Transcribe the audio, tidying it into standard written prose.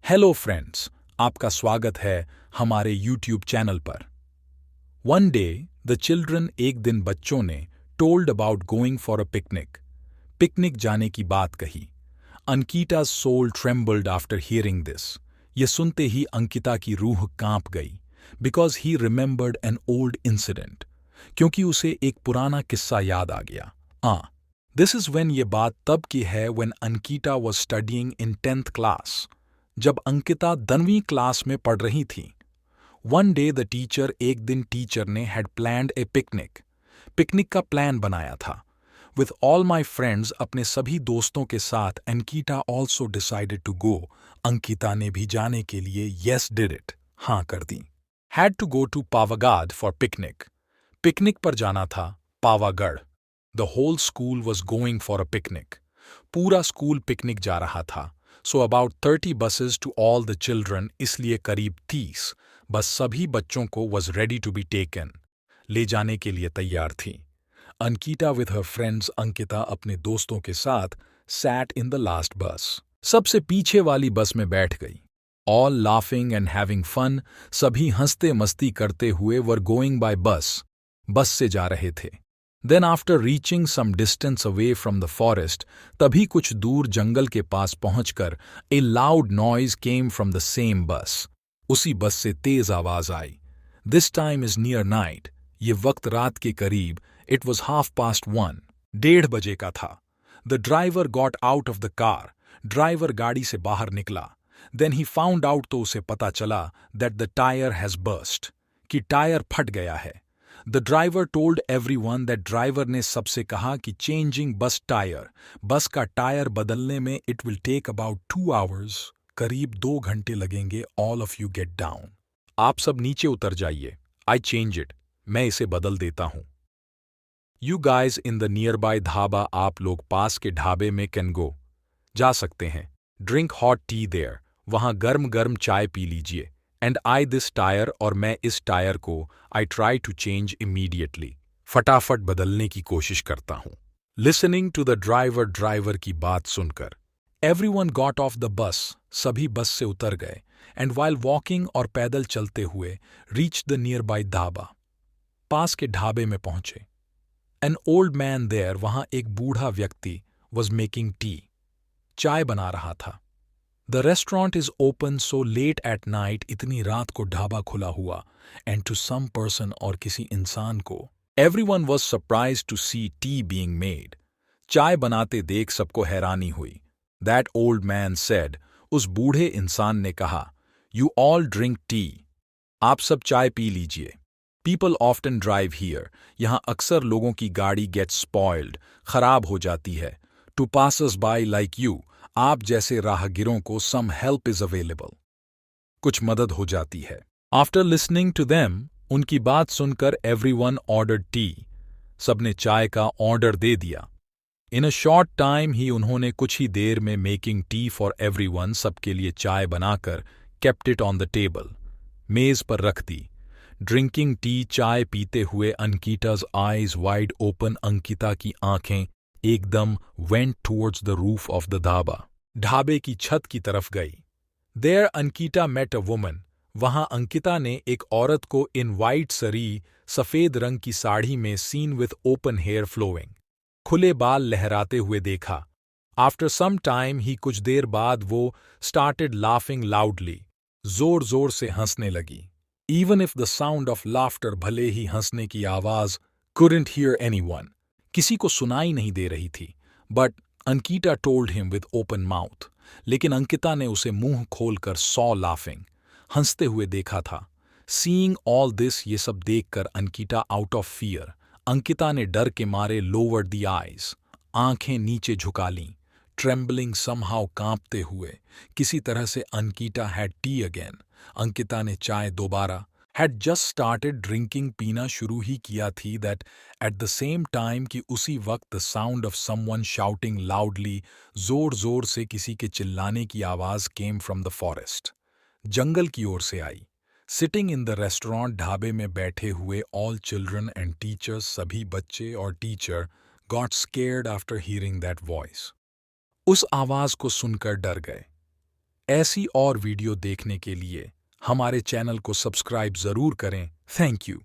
Hello friends, आपका स्वागत है हमारे यूट्यूब चैनल पर। वन डे द चिल्ड्रन, एक दिन बच्चों ने told about going for a picnic जाने की बात कही। Ankita's soul trembled after hearing this. ये सुनते ही अंकिता की रूह कांप गई, because he remembered an old incident, क्योंकि उसे एक पुराना किस्सा याद आ गया। दिस इज व्हेन, ये बात तब की है when Ankita was studying in 10th class, जब अंकिता 10वीं क्लास में पढ़ रही थी। वन डे द टीचर, एक दिन टीचर ने हैड प्लान्ड ए पिकनिक का प्लान बनाया था। विथ ऑल माई फ्रेंड्स, अपने सभी दोस्तों के साथ। Ankita also decided to go, Ankita ने भी जाने के लिए येस डिड इट, हाँ कर दी। Had to go to Pavagadh for picnic पर जाना था, Pavagadh. The whole school was going for a picnic, पूरा स्कूल पिकनिक जा रहा था। So about 30 buses to all the children, इसलिए करीब 30 बस सभी बच्चों को was ready to be taken, ले जाने के लिए तैयार थी। Ankita with her friends, Ankita अपने दोस्तों के साथ सैट इन द लास्ट बस, सबसे पीछे वाली बस में बैठ गई। All laughing and having fun, सभी हंसते मस्ती करते हुए वर गोइंग बाय बस से जा रहे थे। Then after reaching some distance away from the forest, तभी कुछ दूर जंगल के पास पहुंचकर a loud noise came from the same bus, उसी बस से तेज आवाज आई। This time is near night, ये वक्त रात के करीब। इट वॉज 1:30, 1:30 का था। The driver got out of the car, driver गाड़ी से बाहर निकला। देन ही फाउंड आउट, तो उसे पता चला that the tyre has burst, कि टायर फट गया है। The driver told everyone, that driver ने सबसे कहा कि चेंजिंग बस का टायर बदलने में it will take about 2 hours, करीब 2 घंटे लगेंगे। All of you get down, आप सब नीचे उतर जाइए। आई चेंज इट, मैं इसे बदल देता हूं। You guys in the nearby dhaba, आप लोग पास के ढाबे में कैन गो, जा सकते हैं। ड्रिंक हॉट टी देयर, वहां गर्म गर्म चाय पी लीजिए। एंड आई दिस टायर, और मैं इस टायर को I try to change immediately, फटाफट बदलने की कोशिश करता हूं। लिसनिंग टू द ड्राइवर की बात सुनकर everyone got off the bus, सभी बस से उतर गए। एंड वाइल वॉकिंग, और पैदल चलते हुए, reach the nearby dhaba, पास के ढाबे में पहुंचे। एन ओल्ड मैन देयर, वहां एक बूढ़ा व्यक्ति वॉज मेकिंग टी, चाय बना रहा था। The restaurant is open so late at night, इतनी रात को ढाबा खुला हुआ। एंड टू सम पर्सन, और किसी इंसान को, everyone was surprise to see tea being made, चाय बनाते देख सबको हैरानी हुई। दैट ओल्ड मैन सेड, उस बूढ़े इंसान ने कहा, यू ऑल ड्रिंक टी, आप सब चाय पी लीजिए। पीपल ऑफ्टन ड्राइव हियर, यहां अक्सर लोगों की गाड़ी गेट स्पॉइल्ड, खराब हो जाती है। To passers by like you, आप जैसे राहगीरों को सम हेल्प इज अवेलेबल, कुछ मदद हो जाती है। आफ्टर लिसनिंग टू देम, उनकी बात सुनकर एवरीवन ऑर्डर्ड टी, सबने चाय का ऑर्डर दे दिया। इन अ शॉर्ट टाइम ही, उन्होंने कुछ ही देर में मेकिंग टी फॉर एवरीवन, सबके लिए चाय बनाकर kept it on the table, मेज पर रख दी। ड्रिंकिंग टी, चाय पीते हुए, Ankita's eyes wide open, Ankita की आंखें एकदम went towards the roof of the dhaba, ढाबे की छत की तरफ गई। There Ankita met a woman, वहां अंकिता ने एक औरत को इन वाइट सरी, सफेद रंग की साड़ी में, seen with open hair flowing, खुले बाल लहराते हुए देखा। आफ्टर सम टाइम ही, कुछ देर बाद वो स्टार्टेड लाफिंग लाउडली, जोर जोर से हंसने लगी। Even if the sound of laughter, भले ही हंसने की आवाज, couldn't hear anyone, किसी को सुनाई नहीं दे रही थी। But Ankita told him with open mouth, लेकिन अंकिता ने उसे मुंह खोलकर सॉ लाफिंग, हंसते हुए देखा था। सीइंग ऑल दिस, ये सब देखकर Ankita out of fear, Ankita ने डर के मारे लोवर्ड द आईज, आंखें नीचे झुका लीं। ट्रेम्बलिंग समहाउ, कांपते हुए, किसी तरह से Ankita had T again, Ankita ने चाय दोबारा, हैड जस्ट स्टार्टेड ड्रिंकिंग, पीना शुरू ही किया थी। That at the same time, कि उसी वक्त, the sound of someone shouting loudly, जोर जोर से किसी के चिल्लाने की आवाज, केम फ्रॉम द फॉरेस्ट, जंगल की ओर से आई। सिटिंग इन द रेस्टोरेंट, ढाबे में बैठे हुए, ऑल चिल्ड्रन एंड टीचर्स, सभी बच्चे और teacher, got scared after hearing that voice, उस आवाज को सुनकर डर गए। ऐसी और वीडियो देखने के लिए हमारे चैनल को सब्सक्राइब जरूर करें। Thank you.